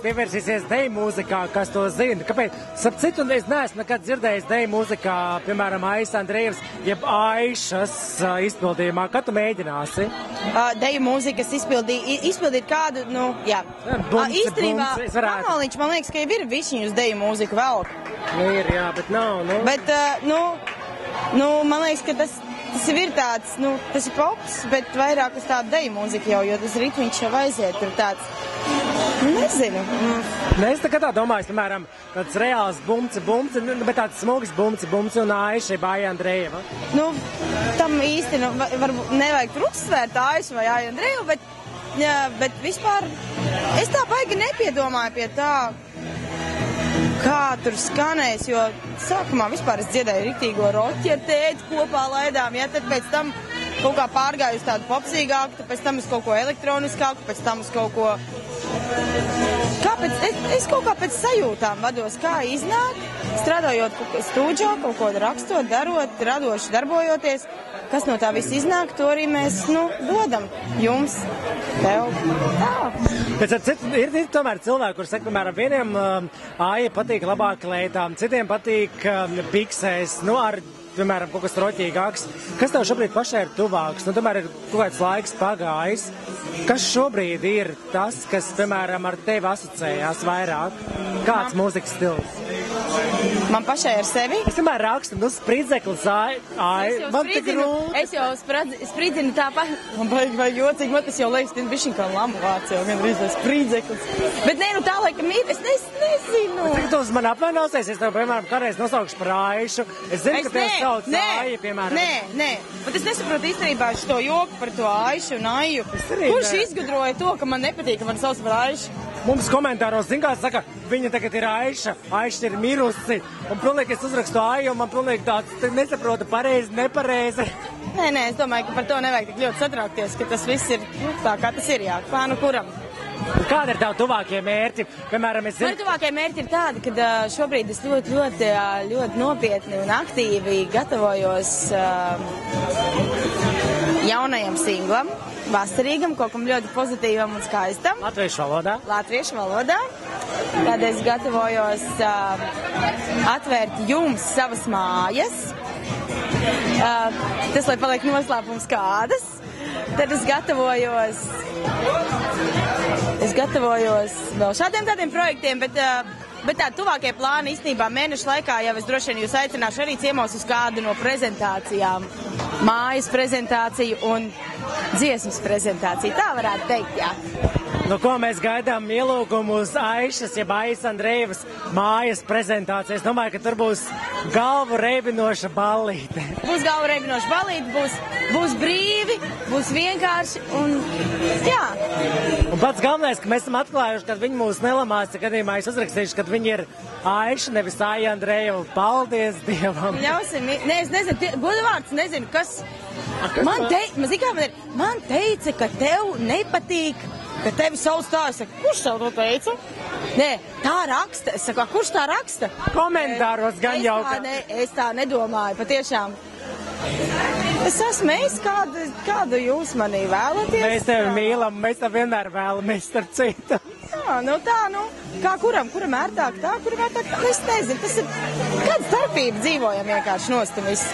Pievērsīsies deju mūzikā, kas to zina. Kāpēc? Starp citu, es neesmu nekad dzirdējis deju mūzikā, piemēram, Aisa Andrejevs, jeb Aišas izpildījumā. Kad tu mēģināsi? Deju mūzikas izpildīt kādu, nu, jā. Īstenībā, Kamoliņš, man liekas, ka jau ir visi uz deju mūziku vēl. Nu, ir, jā, bet nav, nu. Bet, man liekas, ka tas ir tāds, nu, tas ir pops, bet vairāk uz tādu deju mūziku jau, jo tas ritmiņš jau aiziet, tur tāds. Nezinu. Es tā domāju, piemēram, tāds reāls bumci, bet tāds smugs bumci un Aiša, jeb Aija Andrejeva. Nu, tam īsti, varbūt nevajag tur uzsvērt Aišu vai Aiju Andrejevu, bet vispār es tā baigi nepiedomāju pie tā, kā tur skanēs, jo sākumā vispār es dziedēju riktīgo roķi ar tēti kopā laidām, ja, tad pēc tam kaut kā pārgāju uz tādu popsīgāku, tad pēc tam uz kaut ko elektroniskāku, pēc tam uz kaut ko... Es kaut kā pēc sajūtām vados, kā iznāk, strādājot stūdžā, kaut ko rakstot, darot, radoši darbojoties, kas no tā viss iznāk, to arī mēs, dodam jums, tev. Ir tomēr cilvēki, kur saka, piemēram, vieniem Aija patīk labāk lētām, citiem patīk piksēs, piemēram, kaut kas roķīgāks. Kas tev šobrīd pašai ir tuvāks? Tomēr ir kaut kāds laiks pagājis. Kas šobrīd ir tas, kas, piemēram, ar tevi asociējās vairāk? Kāds mūzikas stils? Man pašai ar sevi? Es vienmēr rakstu, spridzeklis, man tik grūti. Es jau spridzinu tāpat. Man vai jocīgi, man tas jau liekas, bišķiņ kā lamu vārds jau, gan rīz vai spridzeklis. Bet tā laikam ir, es nezinu. Cik tu uz mani apvainosies, es tev, piemēram, kādreiz nosaukšu par Aišu. Es zinu, ka tev sauc Aija, piemēram. Nē. Bet es nesaprotu īstenībā šo joku par to Aišu un Aiju. Kurš izgudroja to, ka man nepatīk, ka man sauc par Aišu? Mums komentāros, saka, viņa tagad ir Aiša, Aiša ir mirusi. Un pilnīgi es uzrakstu Aiju, un man pilnīgi tāds nesaprotu pareizi, nepareizi. Nē, es domāju, ka par to nevajag tik ļoti satraukties, ka tas viss ir tā, kā tas ir, jā. Kā kuram? Kāda ir tavi tuvākie mērķi? Piemēram, Mani tuvākie mērķi ir tādi, ka šobrīd es ļoti nopietni un aktīvi gatavojos jaunajam singlam, vasarīgam, kaut kam ļoti pozitīvam un skaistam. Latviešu valodā. Tad es gatavojos atvērt jums savas mājas. Tas, lai paliek noslēpums kādas. Tad es gatavojos vēl šādiem tādiem projektiem, bet tā tuvākie plāni īstenībā mēnešu laikā jau es droši vien jūs aicināšu arī ciemos uz kādu no prezentācijām. Mājas prezentāciju un dziesmas prezentāciju. Tā varētu teikt, jā. Ko mēs gaidām ielūgumu uz Aišas, jeb Aisa Andrejevas mājas prezentāciju? Es domāju, ka tur būs galvu reibinoša ballīte. Būs galvu reibinoša ballīte, būs brīvi, būs vienkārši un jā. Un pats galvenais, ka mēs esam atklājuši, kad viņi mūs nelamās, ja gadījumā es uzrakstīšu, kad viņi ir Aiša, nevis Aija Andrejeva. Paldies Dievam! Es nezinu, godvārds, nezinu, kas... Man teica, ka tev nepatīk, ka tevi sauc tā. Es saku, kurš tev to teica? Nē, tā raksta. Es saku, kurš tā raksta? Komentāros gan jau. Es tā nedomāju, patiešām. Es esmu kādu jūs manī vēlaties. Mēs tevi mīlam, mēs tev vienmēr vēlamies starp citu. Jā, kā kuram ērtāk tā, kuram ērtāk tā. Es nezinu, tas ir kāda starpība dzīvojam vienkārši nost un viss.